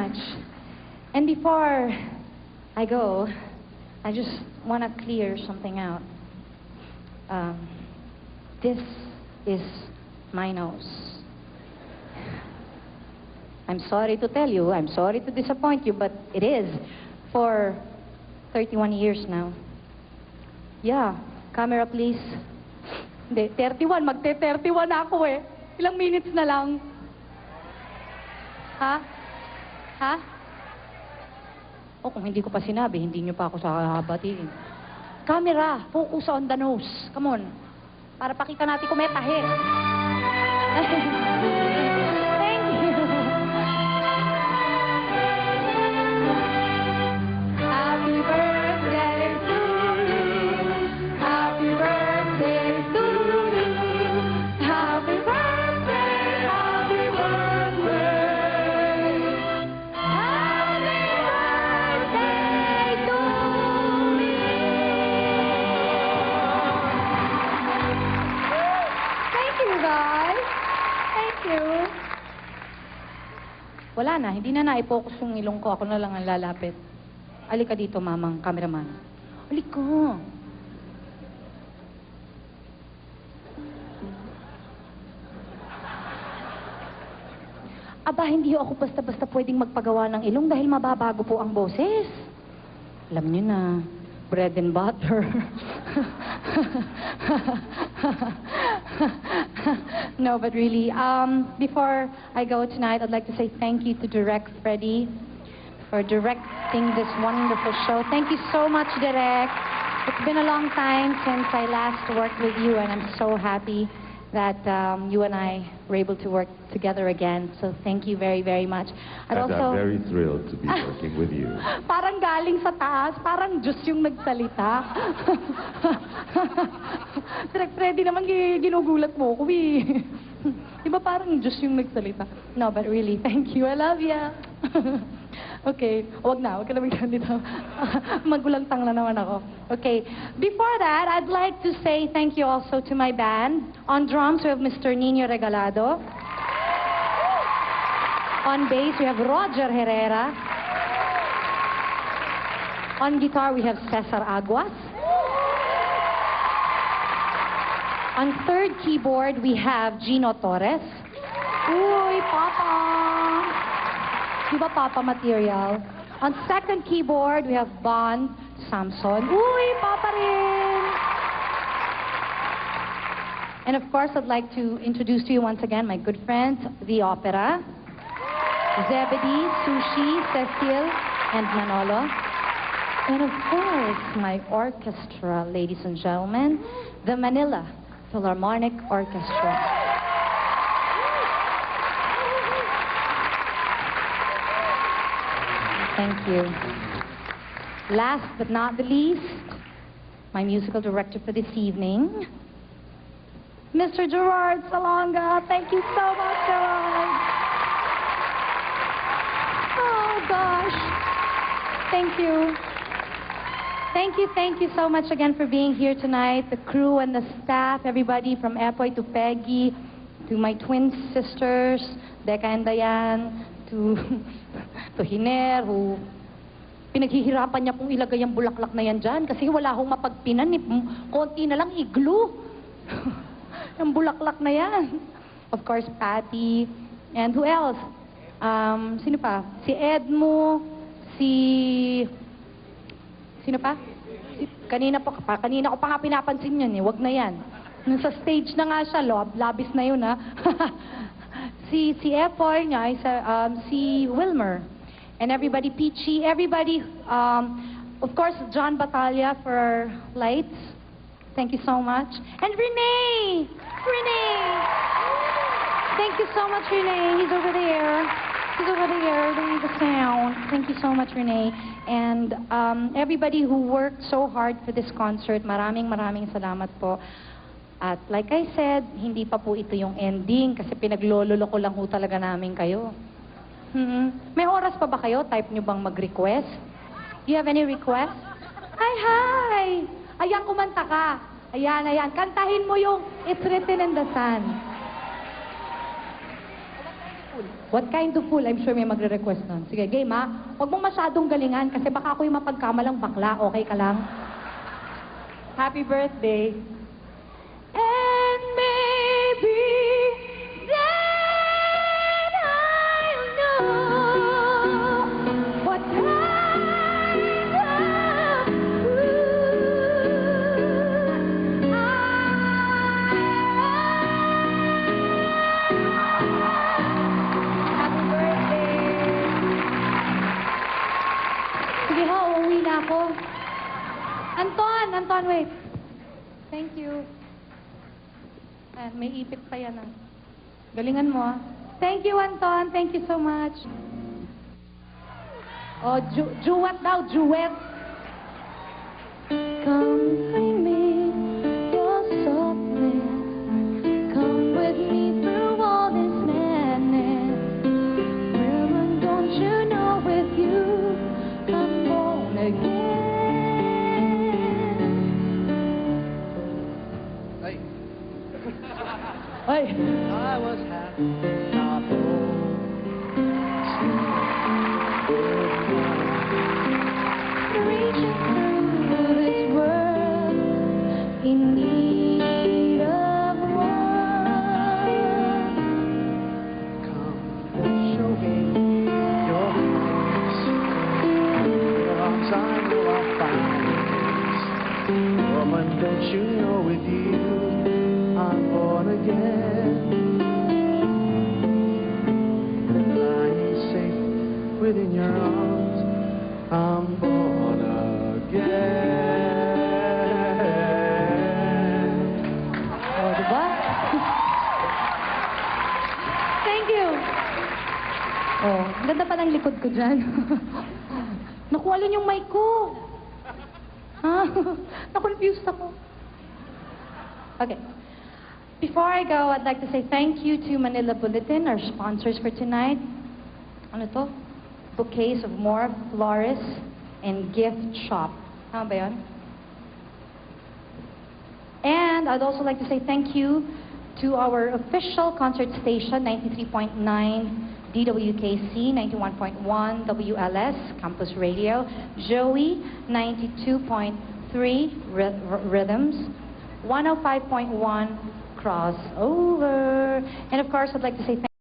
much. And before I go, I just want to clear something out. This is my nose. I'm sorry to tell you, I'm sorry to disappoint you, but it is for 31 years now. Yeah, camera please. Hindi, 31, magte-31 na ako eh. Ilang minutes na lang. Ha? Ha? O kung hindi ko pa sinabi, hindi nyo pa ako sahabatiin. Camera, focus on the nose. Come on. Para pakita natin kung may tahe. Thank you. Happy birthday to you. Happy birthday to you. Happy birthday, happy birthday. Happy birthday to you. Thank you, guys. Thank you. Wala na, hindi na na-focus yung ilong ko. Ako na lang ang lalapit. Alika dito, mamang cameraman. Alika. Aba, hindi ako basta-basta pwedeng magpagawa ng ilong dahil mababago po ang boses. Alam niyo na, bread and butter. No, but really, before I go tonight, I'd like to say thank you to Direk Freddy for directing this wonderful show. Thank you so much, Direk. It's been a long time since I last worked with you, and I'm so happy that you and I were able to work together again. So thank you very, very much. And I'm very thrilled to be working with you. Parang galing sa taas, parang Diyos yung nagsalita. Direk Freddy naman ginugulat mo ko eh. Di ba parang Diyos yung nagsalita? No, but really, thank you. I love ya. Okay, wag ka na dito. Magulantang na naman ako. Okay, before that, I'd like to say thank you also to my band. On drums, we have Mr. Nino Regalado. On bass, we have Roger Herrera. On guitar, we have Cesar Aguas. On third keyboard, we have Gino Torres. Uy, Papa! Di ba Papa material? On second keyboard, we have Bon Samson. Uy, Papa rin! And of course, I'd like to introduce to you once again my good friends, The Opera, Zebedee, Sushi, Cecil, and Manolo. And of course, my orchestra, ladies and gentlemen, the Manila Philharmonic Orchestra. Thank you. Last but not the least, my musical director for this evening, Mr. Gerard Salonga. Thank you so much, Gerard. Oh, gosh. Thank you. Thank you so much again for being here tonight. The crew and the staff, everybody from Epoy to Peggy, to my twin sisters, Becca and Diane, to Hiner, who pinaghihirapan niya pong ilagay ang bulaklak na yan dyan kasi wala akong mapagpinan, konti na lang i-glue. Yung bulaklak na yan. Of course, Patty, and who else? Sino pa? Si Edmo, sino pa? Kanina ko pa nga pinapansin yun eh, wag na yan. Sa stage na nga siya, labis na yun ha. Si Epoy niya, si Wilmer, and everybody, Peachy, everybody, of course, John Batalla for lights. Thank you so much. And Renee! Thank you so much, Renee. He's over there doing the sound. Thank you so much, Renee. And everybody who worked so hard for this concert, maraming salamat po. At like I said, hindi pa po ito yung ending kasi pinaglololo ko lang ho talaga namin kayo. May oras pa ba kayo? Type nyo bang mag-request? Do you have any request? Hi! Ayan, kumanta ka. Ayan. Kantahin mo yung It's Written in the Sun. What kind of fool? I'm sure may magre-request nun. Sige, game ha? Huwag mong masyadong galingan kasi baka ako'y mapagkamalang bakla. Okay ka lang? Happy birthday. And maybe then I'll know what kind of fool Happy birthday! Sige ho, uuwi na ako. Anton, wait. Thank you. Ayan, may ipit pa yan ah. Galingan mo ah. Thank you, Anton. Thank you so much. Oh, duet daw, duet. Come bring me your softness. Come with me through all this madness. Woman, don't you know with you I'm born again. Hey. I was happy, not old. Reaching through this world in need of one. Come and show me your arms. Your arms, I know I'll find it. Woman, don't you know with you I'm born again. Lying safe within your arms, I'm born again. Oh, diba? Thank you. Oh, ang ganda pa ng likod ko dyan. Nakuha lang yung mic ko. Ha? Na-confused ako. Okay. Before I go, I'd like to say thank you to Manila Bulletin, our sponsors for tonight. Ano to? Bouquets of More Florists and Gift Shop. Tama ba yun? And I'd also like to say thank you to our official concert station, 93.9 DWKC, 91.1 WLS, Campus Radio, Joey, 92.3 Rhythms, 105.1 Crossover. And of course, I'd like to say thank